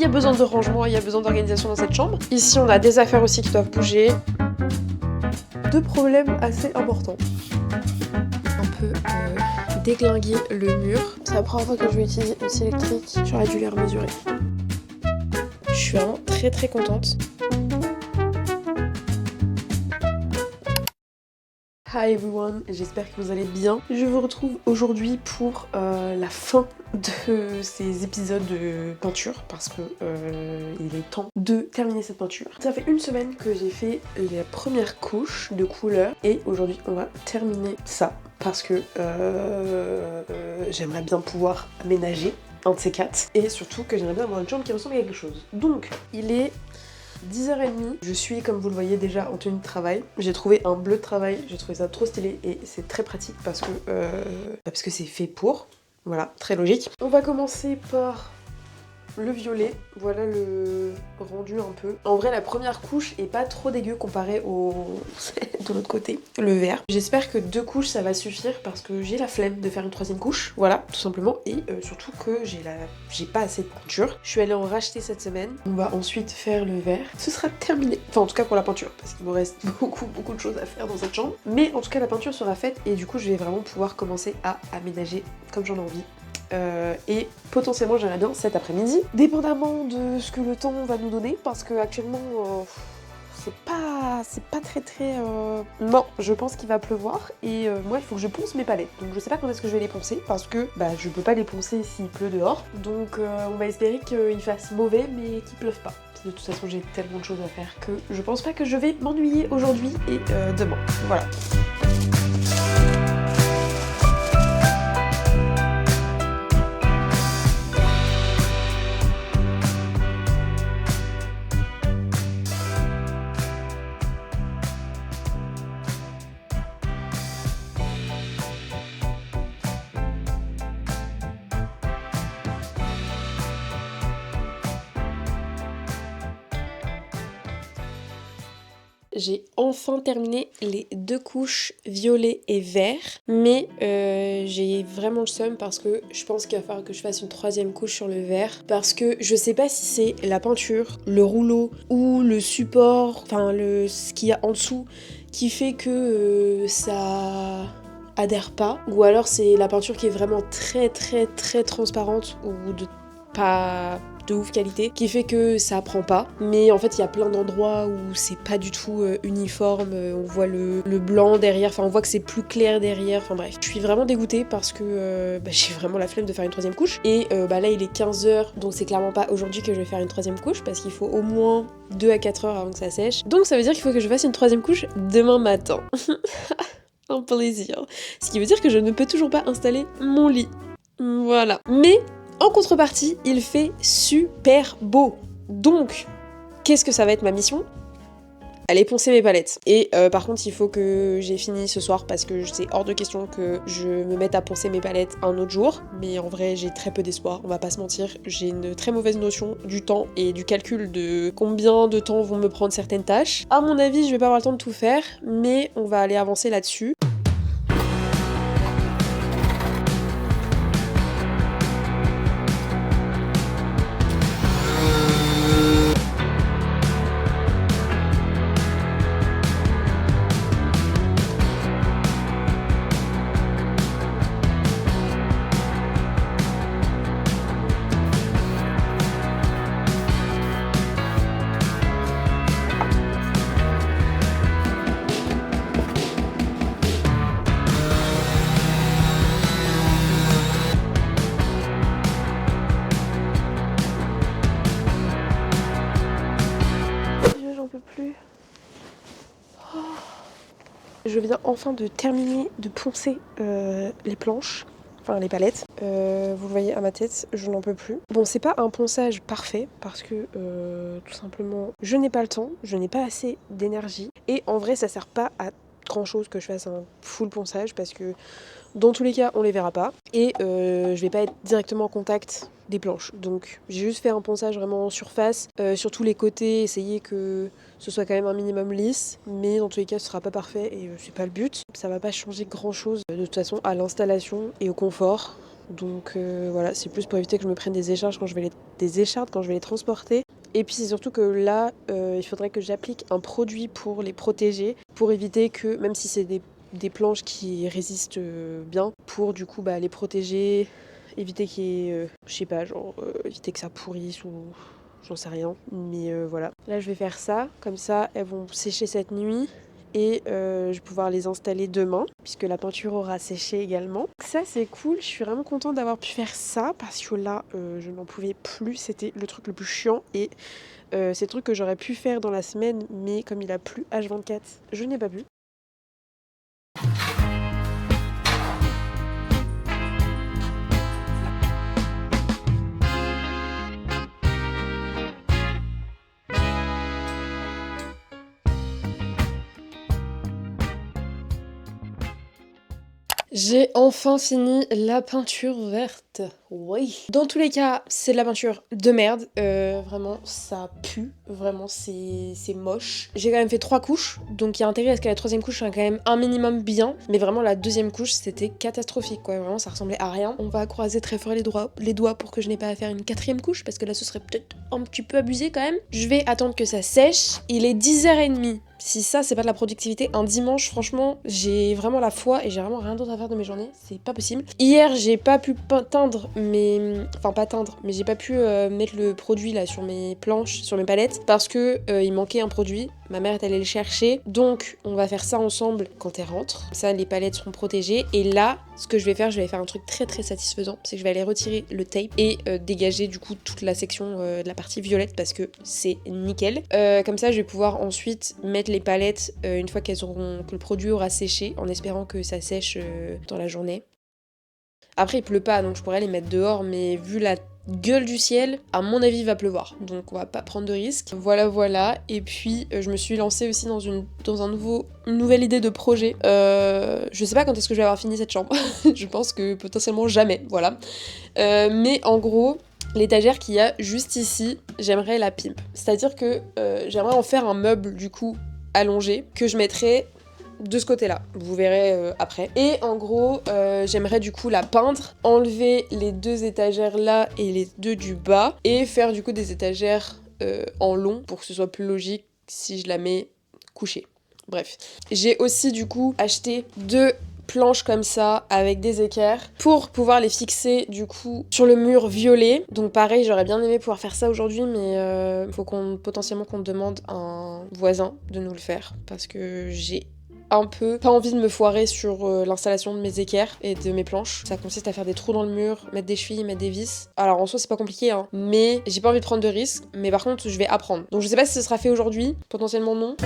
Il y a besoin de rangement, il y a besoin d'organisation dans cette chambre. Ici, on a des affaires aussi qui doivent bouger. Deux problèmes assez importants. Un peu déglinguer le mur. C'est la première fois que je vais utiliser une scie électrique. J'aurais dû les remesurer. Je suis vraiment très très contente. Hi everyone, j'espère que vous allez bien. Je vous retrouve aujourd'hui pour la fin de ces épisodes de peinture parce que il est temps de terminer cette peinture. Ça fait une semaine que j'ai fait la première couche de couleur et aujourd'hui on va terminer ça parce que j'aimerais bien pouvoir aménager un de ces quatre et surtout que j'aimerais bien avoir une chambre qui ressemble à quelque chose. Donc il est 10h30, je suis comme vous le voyez déjà en tenue de travail. J'ai trouvé un bleu de travail, j'ai trouvé ça trop stylé et c'est très pratique parce que c'est fait pour. Voilà, très logique. On va commencer par le violet, voilà le rendu un peu. En vrai la première couche est pas trop dégueu comparé au de l'autre côté, le vert. J'espère que 2 couches ça va suffire parce que j'ai la flemme de faire une 3e couche, voilà tout simplement, et surtout que j'ai pas assez de peinture. Je suis allée en racheter cette semaine. On va ensuite faire le vert. Ce sera terminé, enfin en tout cas pour la peinture parce qu'il me reste beaucoup de choses à faire dans cette chambre. Mais en tout cas la peinture sera faite et du coup je vais vraiment pouvoir commencer à aménager comme j'en ai envie. Et potentiellement j'aimerais bien cet après-midi, dépendamment de ce que le temps va nous donner, parce que actuellement c'est pas très non, je pense qu'il va pleuvoir et moi il faut que je ponce mes palettes, donc je sais pas quand est-ce que je vais les poncer parce que je peux pas les poncer s'il pleut dehors, donc on va espérer qu'il fasse mauvais mais qu'il pleuve pas. De toute façon j'ai tellement de choses à faire que je pense pas que je vais m'ennuyer aujourd'hui et demain, voilà. J'ai enfin terminé les 2 couches violet et vert, mais j'ai vraiment le seum parce que je pense qu'il va falloir que je fasse une 3e couche sur le vert parce que je sais pas si c'est la peinture, le rouleau ou le support, enfin ce qu'il y a en dessous qui fait que ça adhère pas, ou alors c'est la peinture qui est vraiment très transparente ou de pas de ouf qualité qui fait que ça prend pas, mais en fait il y a plein d'endroits où c'est pas du tout uniforme, on voit le blanc derrière, enfin on voit que c'est plus clair derrière, enfin bref, je suis vraiment dégoûtée parce que j'ai vraiment la flemme de faire une 3e couche et là il est 15h, donc c'est clairement pas aujourd'hui que je vais faire une 3e couche parce qu'il faut au moins 2 à 4 heures avant que ça sèche, donc ça veut dire qu'il faut que je fasse une 3e couche demain matin. Un plaisir, ce qui veut dire que je ne peux toujours pas installer mon lit, voilà, mais en contrepartie, il fait super beau. Donc, qu'est-ce que ça va être ma mission ? Aller poncer mes palettes. Et par contre, il faut que j'ai fini ce soir parce que c'est hors de question que je me mette à poncer mes palettes un autre jour. Mais en vrai, j'ai très peu d'espoir, on va pas se mentir. J'ai une très mauvaise notion du temps et du calcul de combien de temps vont me prendre certaines tâches. À mon avis, je vais pas avoir le temps de tout faire, mais on va aller avancer là-dessus. Je viens enfin de terminer de poncer les planches, enfin les palettes. Vous le voyez à ma tête, je n'en peux plus. Bon, c'est pas un ponçage parfait parce que tout simplement je n'ai pas le temps, je n'ai pas assez d'énergie. Et en vrai, ça sert pas à grand chose que je fasse un full ponçage parce que dans tous les cas, on les verra pas. Et je vais pas être directement en contact des planches. Donc j'ai juste fait un ponçage vraiment en surface, sur tous les côtés, essayer que ce soit quand même un minimum lisse, mais dans tous les cas ce sera pas parfait et c'est pas le but. Ça va pas changer grand chose de toute façon à l'installation et au confort. Donc voilà, c'est plus pour éviter que je me prenne des échardes quand je vais les transporter. Et puis c'est surtout que là, il faudrait que j'applique un produit pour les protéger, pour éviter que, même si c'est des planches qui résistent bien, pour du coup les protéger, éviter qu'il y ait, je sais pas, genre éviter que ça pourrisse ou j'en sais rien. Mais voilà. Là je vais faire ça, comme ça elles vont sécher cette nuit. Et je vais pouvoir les installer demain, puisque la peinture aura séché également. Ça c'est cool, je suis vraiment contente d'avoir pu faire ça, parce que là je n'en pouvais plus, c'était le truc le plus chiant. Et c'est le truc que j'aurais pu faire dans la semaine, mais comme il a plu H24, je n'ai pas pu. J'ai enfin fini la peinture verte. Oui. Dans tous les cas, c'est de la peinture de merde. Vraiment, ça pue. Vraiment, c'est moche. J'ai quand même fait 3 couches. Donc il y a intérêt à ce que la 3e couche soit quand même un minimum bien. Mais vraiment, la 2e couche, c'était catastrophique, quoi. Vraiment, ça ressemblait à rien. On va croiser très fort les doigts pour que je n'ai pas à faire une 4e couche. Parce que là, ce serait peut-être un petit peu abusé quand même. Je vais attendre que ça sèche. Il est 10h30. Si ça, c'est pas de la productivité, un dimanche, franchement, j'ai vraiment la foi et j'ai vraiment rien d'autre à faire de mes journées. C'est pas possible. Hier, j'ai pas pu teindre, enfin pas teindre, mais j'ai pas pu mettre le produit là sur mes planches, sur mes palettes, parce que il manquait un produit. Ma mère est allée le chercher, donc on va faire ça ensemble quand elle rentre. Ça, les palettes seront protégées. Et là, ce que je vais faire un truc très très satisfaisant, c'est que je vais aller retirer le tape et dégager du coup toute la section de la partie violette parce que c'est nickel. Comme ça, je vais pouvoir ensuite mettre les palettes une fois que le produit aura séché, en espérant que ça sèche dans la journée. Après, il pleut pas, donc je pourrais les mettre dehors, mais vu la gueule du ciel, à mon avis, il va pleuvoir. Donc on va pas prendre de risques. Voilà. Et puis, je me suis lancée aussi dans une nouvelle idée de projet. Je sais pas quand est-ce que je vais avoir fini cette chambre. Je pense que potentiellement jamais, voilà. Mais en gros, l'étagère qu'il y a juste ici, j'aimerais la pimp. C'est-à-dire que j'aimerais en faire un meuble, du coup, allongé, que je mettrais de ce côté-là, vous verrez après. Et en gros, j'aimerais du coup la peindre, enlever les 2 étagères là et les 2 du bas, et faire du coup des étagères en long pour que ce soit plus logique si je la mets couchée. Bref. J'ai aussi du coup acheté 2 planches comme ça avec des équerres pour pouvoir les fixer du coup sur le mur violet. Donc pareil, j'aurais bien aimé pouvoir faire ça aujourd'hui, mais faut potentiellement qu'on demande à un voisin de nous le faire parce que j'ai un peu pas envie de me foirer sur l'installation de mes équerres et de mes planches. Ça consiste à faire des trous dans le mur, mettre des chevilles, mettre des vis. Alors en soi c'est pas compliqué hein, mais j'ai pas envie de prendre de risques, mais par contre je vais apprendre. Donc je sais pas si ce sera fait aujourd'hui, potentiellement non.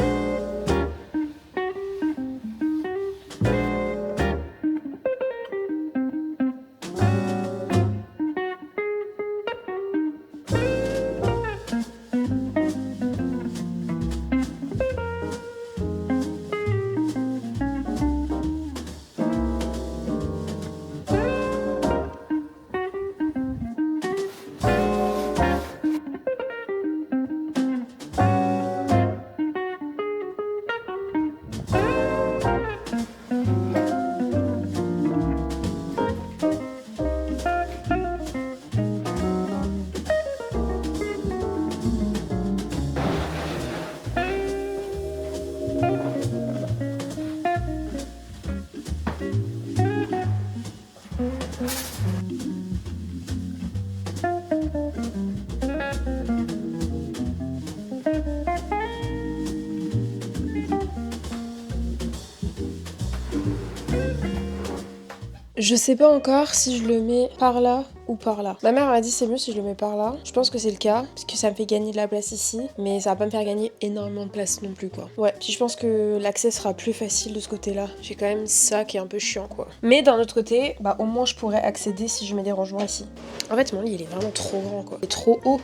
Je sais pas encore si je le mets par là ou par là. Ma mère m'a dit c'est mieux si je le mets par là. Je pense que c'est le cas, parce que ça me fait gagner de la place ici, mais ça va pas me faire gagner énormément de place non plus quoi. Ouais, puis je pense que l'accès sera plus facile de ce côté-là. J'ai quand même ça qui est un peu chiant quoi. Mais d'un autre côté, au moins je pourrais accéder si je mets des rangements ici. En fait mon lit il est vraiment trop grand quoi. Il est trop haut.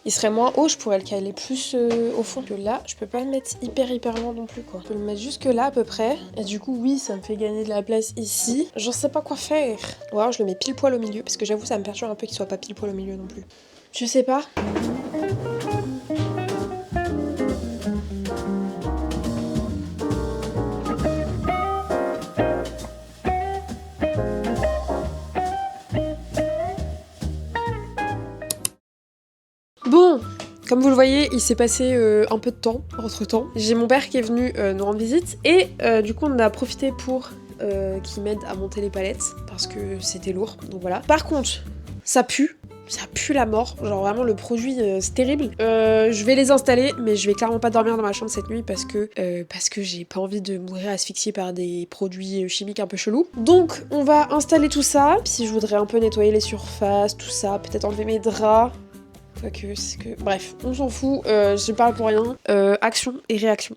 Il serait moins haut, je pourrais le caler plus au fond. Que là, je peux pas le mettre hyper loin non plus quoi. Je peux le mettre jusque là à peu près. Et du coup, oui, ça me fait gagner de la place ici. J'en sais pas quoi faire. Ou alors je le mets pile poil au milieu. Parce que j'avoue, ça me perturbe un peu qu'il soit pas pile poil au milieu non plus. Je sais pas. Comme vous le voyez, il s'est passé un peu de temps entre temps. J'ai mon père qui est venu nous rendre visite et du coup on a profité pour qu'il m'aide à monter les palettes parce que c'était lourd, donc voilà. Par contre, ça pue la mort, genre vraiment le produit c'est terrible. Je vais les installer mais je vais clairement pas dormir dans ma chambre cette nuit parce que j'ai pas envie de mourir asphyxiée par des produits chimiques un peu chelous. Donc on va installer tout ça, puis je voudrais un peu nettoyer les surfaces, tout ça, peut-être enlever mes draps. Bref, on s'en fout, je parle pour rien. Action et réaction.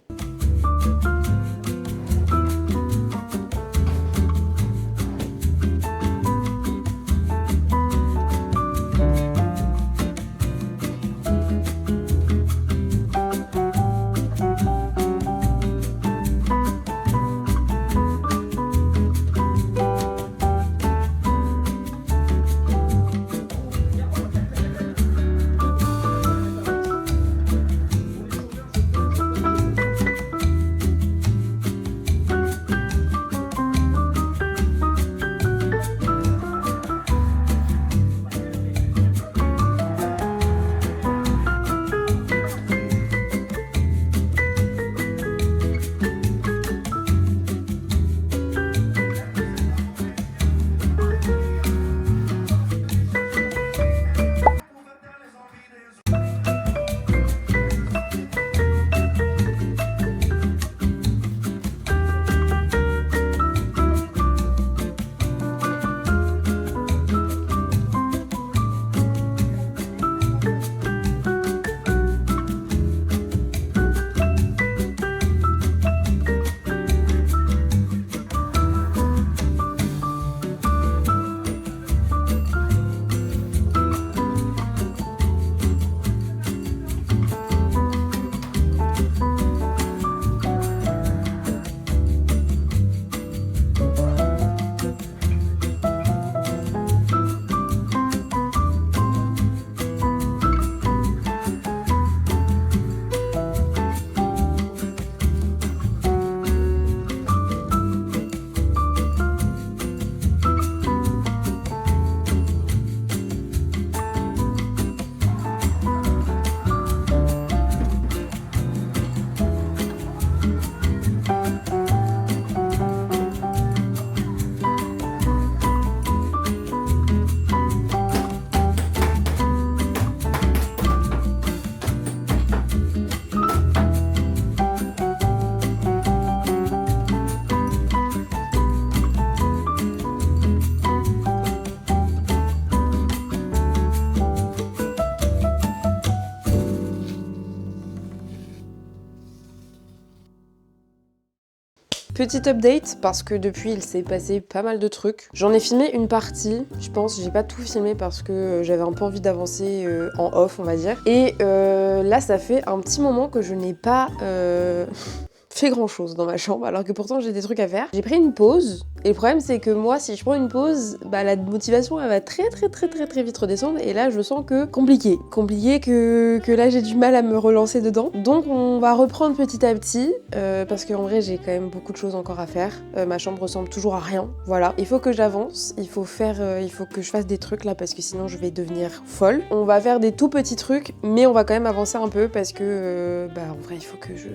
Petit update parce que depuis il s'est passé pas mal de trucs. J'en ai filmé une partie, je pense, j'ai pas tout filmé parce que j'avais un peu envie d'avancer en off on va dire. Et là ça fait un petit moment que je n'ai pas fait grand chose dans ma chambre alors que pourtant j'ai des trucs à faire. J'ai pris une pause et le problème c'est que moi si je prends une pause, bah la motivation elle va très vite redescendre et là je sens que compliqué que là j'ai du mal à me relancer dedans. Donc on va reprendre petit à petit parce qu'en vrai j'ai quand même beaucoup de choses encore à faire. Ma chambre ressemble toujours à rien, voilà. Il faut que j'avance, il faut que je fasse des trucs là parce que sinon je vais devenir folle. On va faire des tout petits trucs mais on va quand même avancer un peu parce que en vrai il faut que je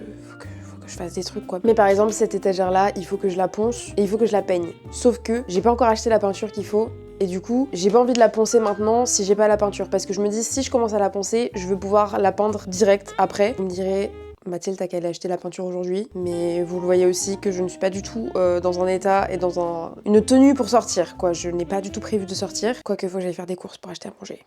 fasse des trucs quoi. Mais par exemple cette étagère là, il faut que je la ponce et il faut que je la peigne. Sauf que j'ai pas encore acheté la peinture qu'il faut et du coup j'ai pas envie de la poncer maintenant si j'ai pas la peinture parce que je me dis si je commence à la poncer, je veux pouvoir la peindre direct après. Vous me direz Mathilde, t'as qu'à aller acheter la peinture aujourd'hui, mais vous le voyez aussi que je ne suis pas du tout dans un état et dans une tenue pour sortir quoi. Je n'ai pas du tout prévu de sortir, quoique faut que j'aille faire des courses pour acheter à manger.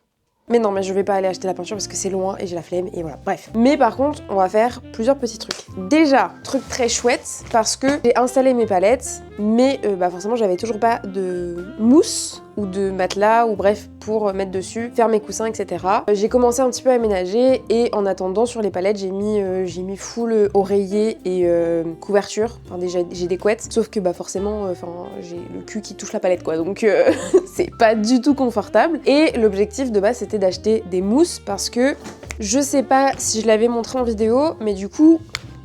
Mais non, mais je vais pas aller acheter la peinture parce que c'est loin et j'ai la flemme et voilà, bref. Mais par contre, on va faire plusieurs petits trucs. Déjà, truc très chouette parce que j'ai installé mes palettes, mais forcément j'avais toujours pas de mousse ou de matelas ou bref pour mettre dessus, faire mes coussins, etc. J'ai commencé un petit peu à aménager et en attendant sur les palettes j'ai mis full oreiller et couverture. Enfin déjà j'ai des couettes, sauf que forcément j'ai le cul qui touche la palette quoi, donc c'est pas du tout confortable. Et l'objectif de base c'était d'acheter des mousses parce que je sais pas si je l'avais montré en vidéo, mais du coup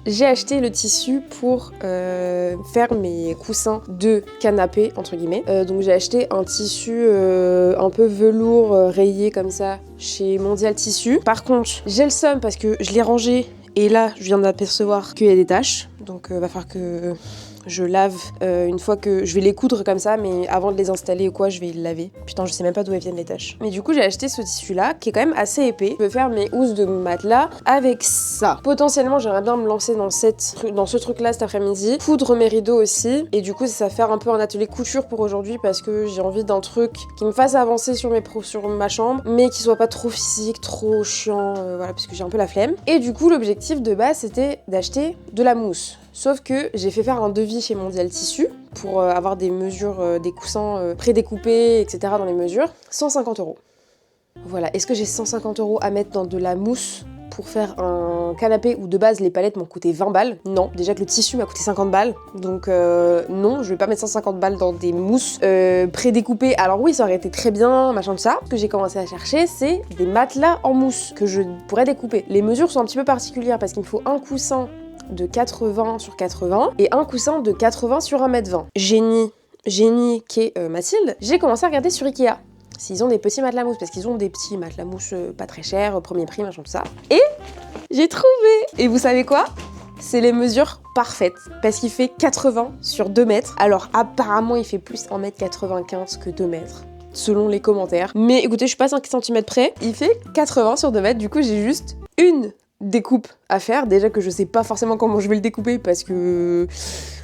j'ai acheté le tissu pour faire mes coussins de canapé, entre guillemets. Donc j'ai acheté un tissu un peu velours rayé comme ça chez Mondial Tissu. Par contre, j'ai le seum parce que je l'ai rangé et là, je viens d'apercevoir qu'il y a des taches. Donc va falloir que je lave une fois que... Je vais les coudre comme ça, mais avant de les installer ou quoi, je vais les laver. Putain, je sais même pas d'où elles viennent les taches. Mais du coup, j'ai acheté ce tissu-là, qui est quand même assez épais. Je vais faire mes housses de matelas avec ça. Potentiellement, j'aimerais bien me lancer dans ce truc-là cet après-midi. Coudre mes rideaux aussi. Et du coup, ça va faire un peu un atelier couture pour aujourd'hui, parce que j'ai envie d'un truc qui me fasse avancer sur ma chambre, mais qui soit pas trop physique, trop chiant, voilà, parce que j'ai un peu la flemme. Et du coup, l'objectif de base, c'était d'acheter de la mousse. Sauf que j'ai fait faire un devis chez Mondial Tissu pour avoir des mesures, des coussins prédécoupés, etc. dans les mesures. 150 €. Voilà, est-ce que j'ai 150 € à mettre dans de la mousse pour faire un canapé où de base les palettes m'ont coûté 20 balles? Non, déjà que le tissu m'a coûté 50 balles. Donc non, je vais pas mettre 150 balles dans des mousses prédécoupées. Alors oui, ça aurait été très bien, machin de ça. Ce que j'ai commencé à chercher, c'est des matelas en mousse que je pourrais découper. Les mesures sont un petit peu particulières parce qu'il me faut un coussin de 80 sur 80 et un coussin de 80 sur 1m20. Génie qui est Mathilde, j'ai commencé à regarder sur Ikea s'ils ont des petits matelas mousse, parce qu'ils ont des petits matelas mousse pas très chers, premier prix, machin tout ça. Et j'ai trouvé. Et vous savez quoi? C'est les mesures parfaites, parce qu'il fait 80 sur 2 mètres. Alors apparemment il fait plus 1m95 que 2 mètres. Selon les commentaires. Mais écoutez, je suis pas 5 cm près. Il fait 80 sur 2 mètres, du coup j'ai juste une découpe à faire. Déjà que je sais pas forcément comment je vais le découper parce que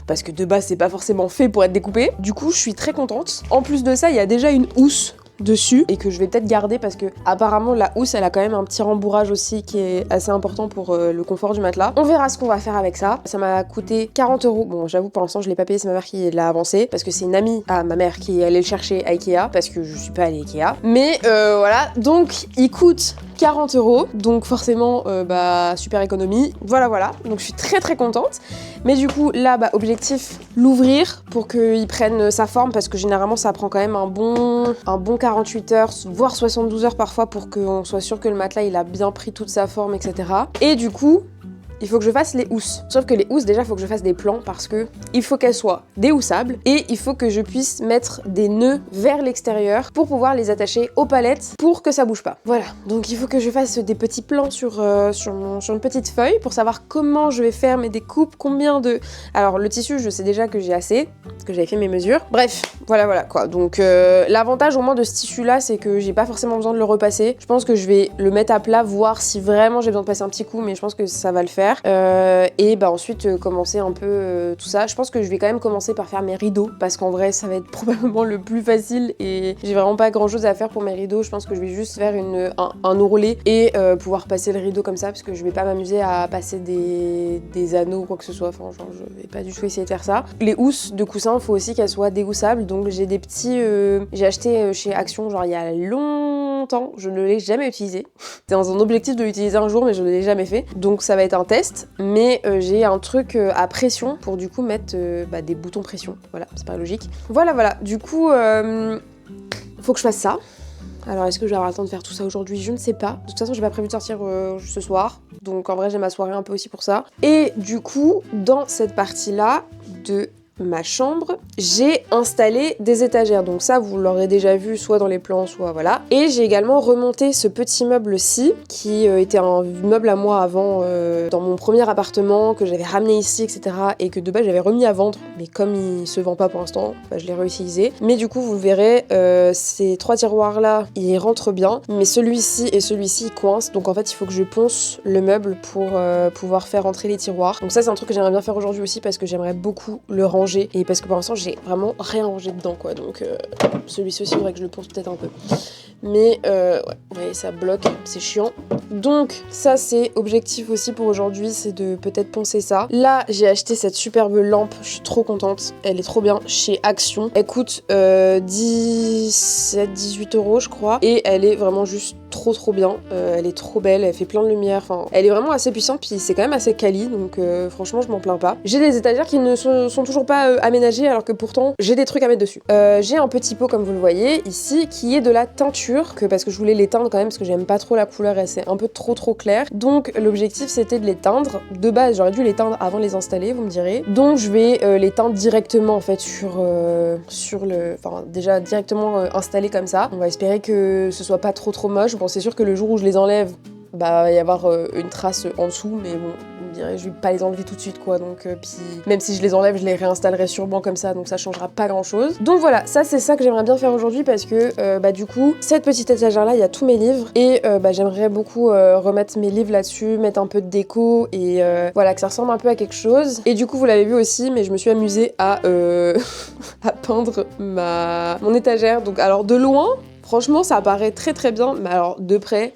de base c'est pas forcément fait pour être découpé. Du coup je suis très contente. En plus de ça, il y a déjà une housse dessus et que je vais peut-être garder parce que apparemment la housse elle a quand même un petit rembourrage aussi qui est assez important pour le confort du matelas. On verra ce qu'on va faire avec ça. Ça m'a coûté 40 €. Bon, j'avoue pour l'instant je l'ai pas payé, c'est ma mère qui l'a avancé parce que c'est une amie à ma mère qui est allée le chercher à Ikea parce que je suis pas allée Ikea. Mais voilà, donc il coûte 40 €, donc forcément super économie. Voilà, donc je suis très très contente. Mais du coup là objectif, l'ouvrir pour qu'il prenne sa forme parce que généralement ça prend quand même un bon 48 heures, voire 72 heures parfois pour qu'on soit sûr que le matelas il a bien pris toute sa forme, etc. Et du coup, il faut que je fasse les housses. Sauf que les housses, déjà, il faut que je fasse des plans parce que il faut qu'elles soient déhoussables et il faut que je puisse mettre des nœuds vers l'extérieur pour pouvoir les attacher aux palettes pour que ça bouge pas. Voilà, donc il faut que je fasse des petits plans sur une petite feuille pour savoir comment je vais faire mes découpes, combien de... Alors le tissu, je sais déjà que j'ai assez, parce que j'avais fait mes mesures. Bref, voilà quoi. Donc l'avantage au moins de ce tissu-là, c'est que j'ai pas forcément besoin de le repasser. Je pense que je vais le mettre à plat, voir si vraiment j'ai besoin de passer un petit coup, mais je pense que ça va le faire. Et ensuite commencer un peu tout ça. Je pense que je vais quand même commencer par faire mes rideaux parce qu'en vrai ça va être probablement le plus facile et j'ai vraiment pas grand chose à faire pour mes rideaux. Je pense que je vais juste faire un ourlet et pouvoir passer le rideau comme ça parce que je vais pas m'amuser à passer des anneaux ou quoi que ce soit. Enfin genre je vais pas du tout essayer de faire ça. Les housses de coussins, faut aussi qu'elles soient déhoussables, donc j'ai des petits... j'ai acheté chez Action genre il y a longtemps, je ne l'ai jamais utilisé. C'est dans un objectif de l'utiliser un jour mais je ne l'ai jamais fait, donc ça va être un test. Mais j'ai un truc à pression pour du coup mettre des boutons pression. Voilà, c'est pas logique. Voilà. Du coup, faut que je fasse ça. Alors est-ce que je vais avoir le temps de faire tout ça aujourd'hui? Je ne sais pas. De toute façon, j'ai pas prévu de sortir ce soir. Donc en vrai, j'ai ma soirée un peu aussi pour ça. Et du coup, dans cette partie-là de ma chambre, j'ai installé des étagères. Donc ça, vous l'aurez déjà vu soit dans les plans, soit voilà. Et j'ai également remonté ce petit meuble-ci, qui était un meuble à moi avant, dans mon premier appartement, que j'avais ramené ici, etc. Et que de base, j'avais remis à vendre. Mais comme il se vend pas pour l'instant, je l'ai réutilisé. Mais du coup, vous verrez, ces 3 tiroirs-là, ils rentrent bien. Mais celui-ci et celui-ci, ils coincent. Donc en fait, il faut que je ponce le meuble pour pouvoir faire rentrer les tiroirs. Donc ça, c'est un truc que j'aimerais bien faire aujourd'hui aussi, parce que j'aimerais beaucoup le ranger. Et parce que pour l'instant j'ai vraiment rien rangé dedans quoi, donc celui-ci aussi il faudrait que je le ponce peut-être un peu, mais ouais, vous voyez ça bloque, c'est chiant. Donc ça c'est objectif aussi pour aujourd'hui, c'est de peut-être poncer ça. Là j'ai acheté cette superbe lampe, je suis trop contente, elle est trop bien, chez Action. Elle coûte 17-18 € je crois, et elle est vraiment juste trop bien, elle est trop belle, elle fait plein de lumière, enfin elle est vraiment assez puissante, puis c'est quand même assez quali, donc franchement je m'en plains pas. J'ai des étagères qui ne sont toujours pas aménagées, alors que pourtant j'ai des trucs à mettre dessus. J'ai un petit pot comme vous le voyez ici qui est de la teinture, parce que je voulais l'éteindre quand même parce que j'aime pas trop la couleur et c'est un peu trop clair. Donc l'objectif c'était de les teindre. De base j'aurais dû les teindre avant de les installer, vous me direz. Donc je vais les teindre directement en fait sur le... Enfin déjà directement installé comme ça. On va espérer que ce soit pas trop moche. Bon c'est sûr que le jour où je les enlève, bah il va y avoir une trace en dessous, mais bon, vous me direz, je vais pas les enlever tout de suite quoi, donc puis même si je les enlève, je les réinstallerai sûrement comme ça, donc ça changera pas grand chose. Donc voilà, ça c'est ça que j'aimerais bien faire aujourd'hui parce que bah du coup, cette petite étagère là, il y a tous mes livres et bah j'aimerais beaucoup remettre mes livres là-dessus, mettre un peu de déco et voilà, que ça ressemble un peu à quelque chose. Et du coup, vous l'avez vu aussi, mais je me suis amusée à à peindre mon étagère. Donc alors de loin, franchement, ça apparaît très bien, mais alors de près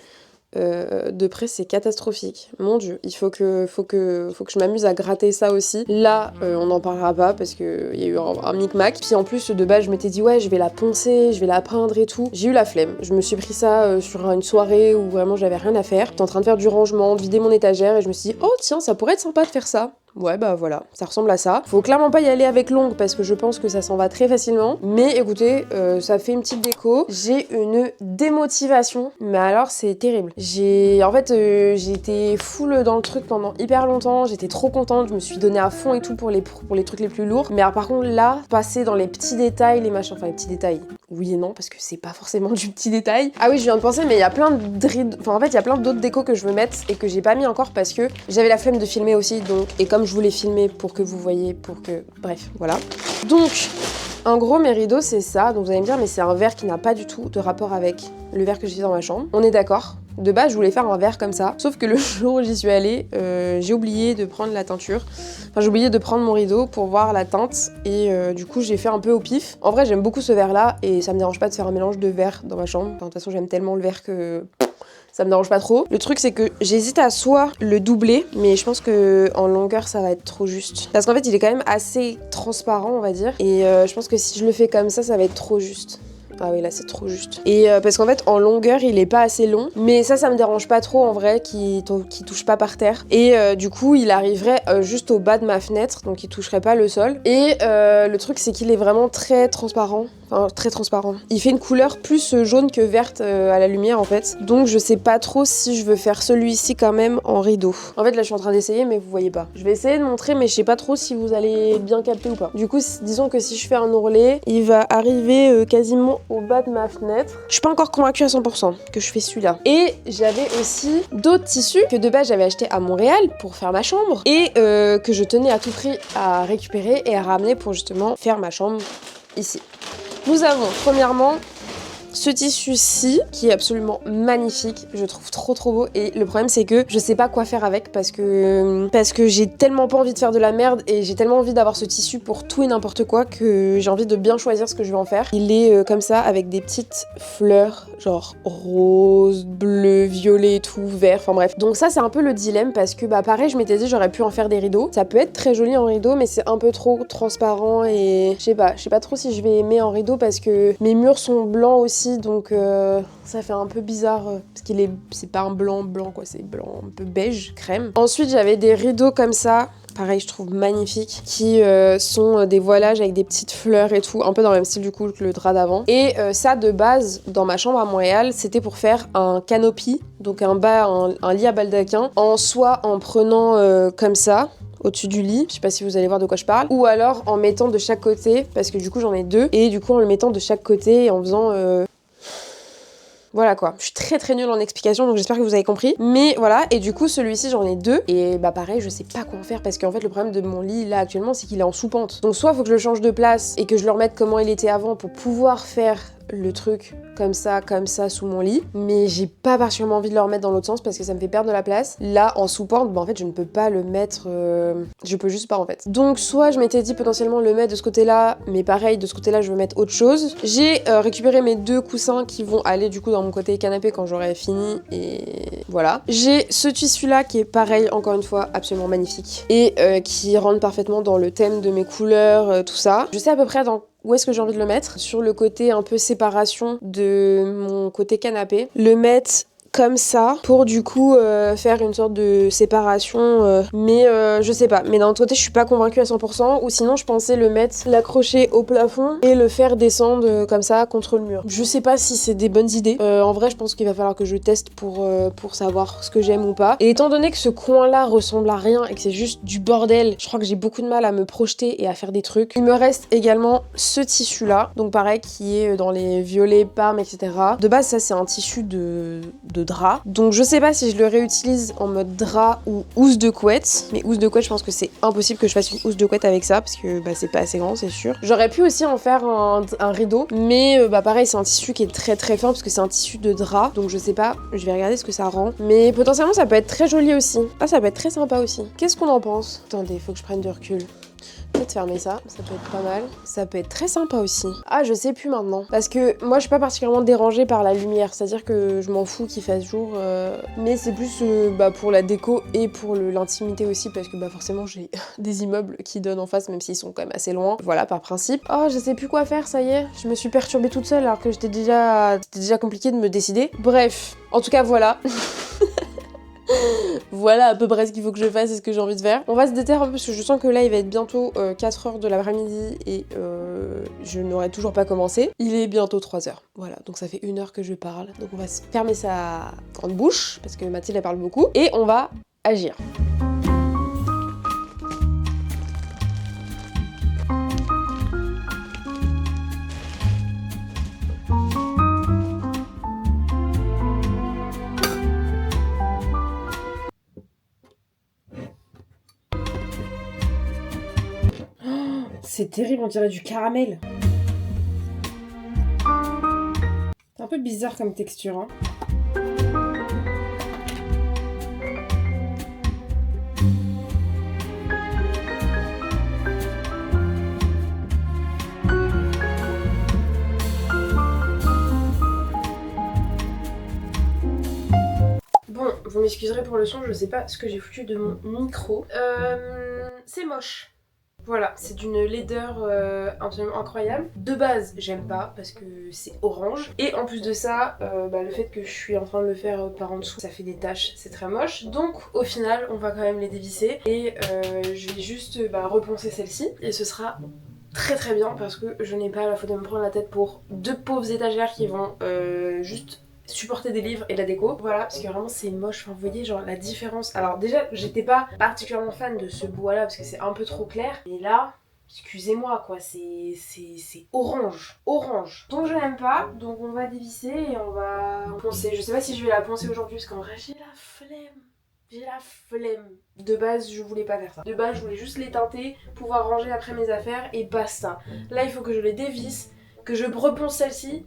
c'est catastrophique. Mon dieu, il faut que je m'amuse à gratter ça aussi. Là, on n'en parlera pas parce qu'il y a eu un micmac. Puis en plus, de base, je m'étais dit ouais, je vais la poncer, je vais la peindre et tout. J'ai eu la flemme. Je me suis pris ça sur une soirée où vraiment j'avais rien à faire. J'étais en train de faire du rangement, de vider mon étagère et je me suis dit oh tiens, ça pourrait être sympa de faire ça. Ouais bah voilà, ça ressemble à ça. Faut clairement pas y aller avec l'ongle parce que je pense que ça s'en va très facilement. Mais écoutez, ça fait une petite déco. J'ai une démotivation, mais alors c'est terrible. J'ai été full dans le truc pendant hyper longtemps. J'étais trop contente, je me suis donnée à fond et tout pour les trucs les plus lourds. Mais alors, par contre là, passer dans les petits détails, les machins, enfin les petits détails. Oui et non, parce que c'est pas forcément du petit détail. Ah oui, je viens de penser, mais il y a plein il y a plein d'autres décos que je veux mettre et que j'ai pas mis encore parce que j'avais la flemme de filmer aussi, donc, et comme je voulais filmer pour que vous voyez, bref, voilà. Donc, en gros, mes rideaux, c'est ça. Donc vous allez me dire, mais c'est un verre qui n'a pas du tout de rapport avec le verre que j'ai dans ma chambre. On est d'accord. De base, je voulais faire un verre comme ça. Sauf que le jour où j'y suis allée, j'ai oublié de prendre la teinture. Enfin, j'ai oublié de prendre mon rideau pour voir la teinte. Et du coup, j'ai fait un peu au pif. En vrai, j'aime beaucoup ce verre-là. Et ça me dérange pas de faire un mélange de verres dans ma chambre. Enfin, de toute façon, j'aime tellement le verre que... ça me dérange pas trop. Le truc c'est que j'hésite à soit le doubler, mais je pense que en longueur ça va être trop juste. Parce qu'en fait il est quand même assez transparent on va dire. Et je pense que si je le fais comme ça va être trop juste. Ah oui là c'est trop juste. Et parce qu'en fait en longueur il est pas assez long. Mais ça me dérange pas trop en vrai qui touche pas par terre. Et du coup il arriverait juste au bas de ma fenêtre. Donc il toucherait pas le sol. Et le truc c'est qu'il est vraiment très transparent. Enfin très transparent. Il fait une couleur plus jaune que verte à la lumière en fait. Donc je sais pas trop si je veux faire celui-ci quand même en rideau. En fait là je suis en train d'essayer mais vous voyez pas. Je vais essayer de montrer mais je sais pas trop si vous allez bien capter ou pas. Du coup disons que si je fais un ourlet, il va arriver quasiment au bas de ma fenêtre. Je suis pas encore convaincue à 100% que je fais celui-là. Et j'avais aussi d'autres tissus que de base j'avais acheté à Montréal pour faire ma chambre et que je tenais à tout prix à récupérer et à ramener pour justement faire ma chambre ici. Nous avons premièrement ce tissu-ci qui est absolument magnifique, je trouve trop beau et le problème c'est que je sais pas quoi faire avec parce que j'ai tellement pas envie de faire de la merde et j'ai tellement envie d'avoir ce tissu pour tout et n'importe quoi que j'ai envie de bien choisir ce que je vais en faire. Il est comme ça avec des petites fleurs genre rose, bleu, violet et tout, vert, enfin bref. Donc ça c'est un peu le dilemme parce que bah pareil je m'étais dit j'aurais pu en faire des rideaux. Ça peut être très joli en rideau mais c'est un peu trop transparent et je sais pas trop si je vais aimer en rideau parce que mes murs sont blancs aussi. Donc ça fait un peu bizarre parce c'est pas un blanc quoi, c'est blanc un peu beige crème. Ensuite j'avais des rideaux comme ça, pareil je trouve magnifiques, qui sont des voilages avec des petites fleurs et tout, un peu dans le même style du coup que le drap d'avant. Et ça de base dans ma chambre à Montréal c'était pour faire un canopy, donc un lit à baldaquin, soit en prenant comme ça au-dessus du lit, je sais pas si vous allez voir de quoi je parle, ou alors en mettant de chaque côté, parce que du coup j'en ai deux, et du coup en le mettant de chaque côté et en faisant voilà quoi, je suis très nulle en explication donc j'espère que vous avez compris. Mais voilà, et du coup celui-ci j'en ai deux et bah pareil je sais pas quoi en faire parce qu'en fait le problème de mon lit là actuellement c'est qu'il est en sous-pente. Donc soit faut que je le change de place et que je le remette comment il était avant pour pouvoir faire le truc comme ça sous mon lit, mais j'ai pas particulièrement envie de le remettre dans l'autre sens parce que ça me fait perdre de la place. Là en sous-pente, bah en fait je ne peux pas le mettre, je peux juste pas en fait. Donc soit je m'étais dit potentiellement le mettre de ce côté-là, mais pareil de ce côté-là je veux mettre autre chose. J'ai récupéré mes deux coussins qui vont aller du coup dans mon côté canapé quand j'aurai fini et voilà. J'ai ce tissu-là qui est pareil encore une fois absolument magnifique et qui rentre parfaitement dans le thème de mes couleurs, tout ça. Je sais à peu près dans où est-ce que j'ai envie de le mettre. Sur le côté un peu séparation de mon côté canapé. Le mettre comme ça pour du coup faire une sorte de séparation mais je sais pas, mais d'un autre côté je suis pas convaincue à 100% ou sinon je pensais le mettre, l'accrocher au plafond et le faire descendre comme ça contre le mur. Je sais pas si c'est des bonnes idées, en vrai je pense qu'il va falloir que je teste pour savoir ce que j'aime ou pas, et étant donné que ce coin là ressemble à rien et que c'est juste du bordel, je crois que j'ai beaucoup de mal à me projeter et à faire des trucs. Il me reste également ce tissu là, donc pareil qui est dans les violets, parmes, etc. De base ça c'est un tissu de drap. Donc je sais pas si je le réutilise en mode drap ou housse de couette. Mais housse de couette, je pense que c'est impossible que je fasse une housse de couette avec ça parce que bah, c'est pas assez grand, c'est sûr. J'aurais pu aussi en faire un rideau, mais bah pareil, c'est un tissu qui est très très fin parce que c'est un tissu de drap. Donc je sais pas, je vais regarder ce que ça rend. Mais potentiellement ça peut être très joli aussi. Ah, ça peut être très sympa aussi. Qu'est-ce qu'on en pense? Attendez, faut que je prenne du recul. Peut-être fermer ça peut être pas mal. Ça peut être très sympa aussi. Ah, je sais plus maintenant. Parce que moi, je suis pas particulièrement dérangée par la lumière. C'est-à-dire que je m'en fous qu'il fasse jour. Mais c'est plus bah, pour la déco et pour l'intimité aussi. Parce que bah, forcément, j'ai des immeubles qui donnent en face, même s'ils sont quand même assez loin. Voilà, par principe. Oh, je sais plus quoi faire, ça y est. Je me suis perturbée toute seule alors que c'était déjà compliqué de me décider. Bref, en tout cas, voilà. Voilà à peu près ce qu'il faut que je fasse et ce que j'ai envie de faire. On va se déterrer un peu parce que je sens que là il va être bientôt 4h de l'après-midi et je n'aurai toujours pas commencé. Il est bientôt 3h. Voilà, donc ça fait 1 heure que je parle. Donc on va se fermer sa grande bouche parce que Mathilde elle parle beaucoup et on va agir. C'est terrible, on dirait du caramel. C'est un peu bizarre comme texture, hein. Bon, vous m'excuserez pour le son, je sais pas ce que j'ai foutu de mon micro. C'est moche. Voilà, c'est d'une laideur absolument incroyable. De base, j'aime pas parce que c'est orange. Et en plus de ça, le fait que je suis en train de le faire par en dessous, ça fait des taches, c'est très moche. Donc au final, on va quand même les dévisser. Et je vais juste reponcer celle-ci. Et ce sera très très bien parce que je n'ai pas la faute de me prendre la tête pour 2 pauvres étagères qui vont juste supporter des livres et de la déco. Voilà, parce que vraiment c'est moche, enfin, vous voyez genre la différence. Alors déjà, j'étais pas particulièrement fan de ce bois là parce que c'est un peu trop clair. Mais là, excusez-moi quoi, c'est orange. Orange. Donc je n'aime pas, donc on va dévisser et on va poncer. Je sais pas si je vais la poncer aujourd'hui parce qu'en vrai j'ai la flemme. J'ai la flemme. De base, je voulais pas faire ça. De base, je voulais juste les teinter, pouvoir ranger après mes affaires et basta. Là, il faut que je les dévisse, que je reponce celle-ci.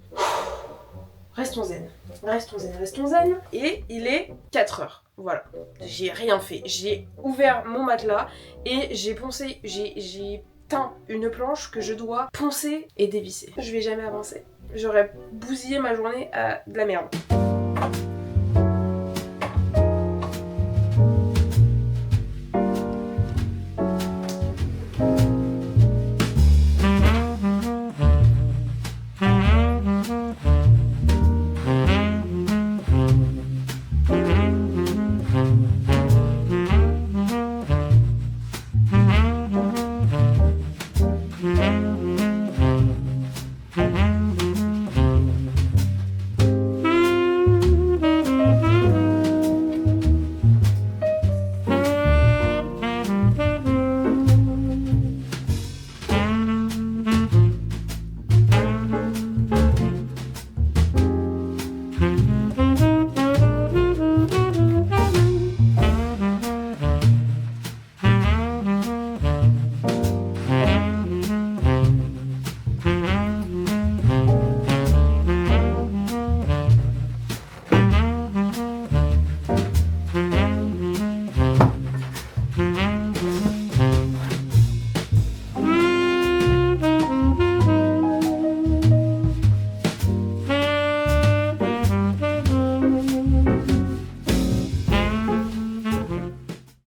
Restons zen. Restons zen, restons zen. Et il est 4h. Voilà. J'ai rien fait. J'ai ouvert mon matelas et j'ai poncé, j'ai teint une planche que je dois poncer et dévisser. Je vais jamais avancer. J'aurais bousillé ma journée à de la merde.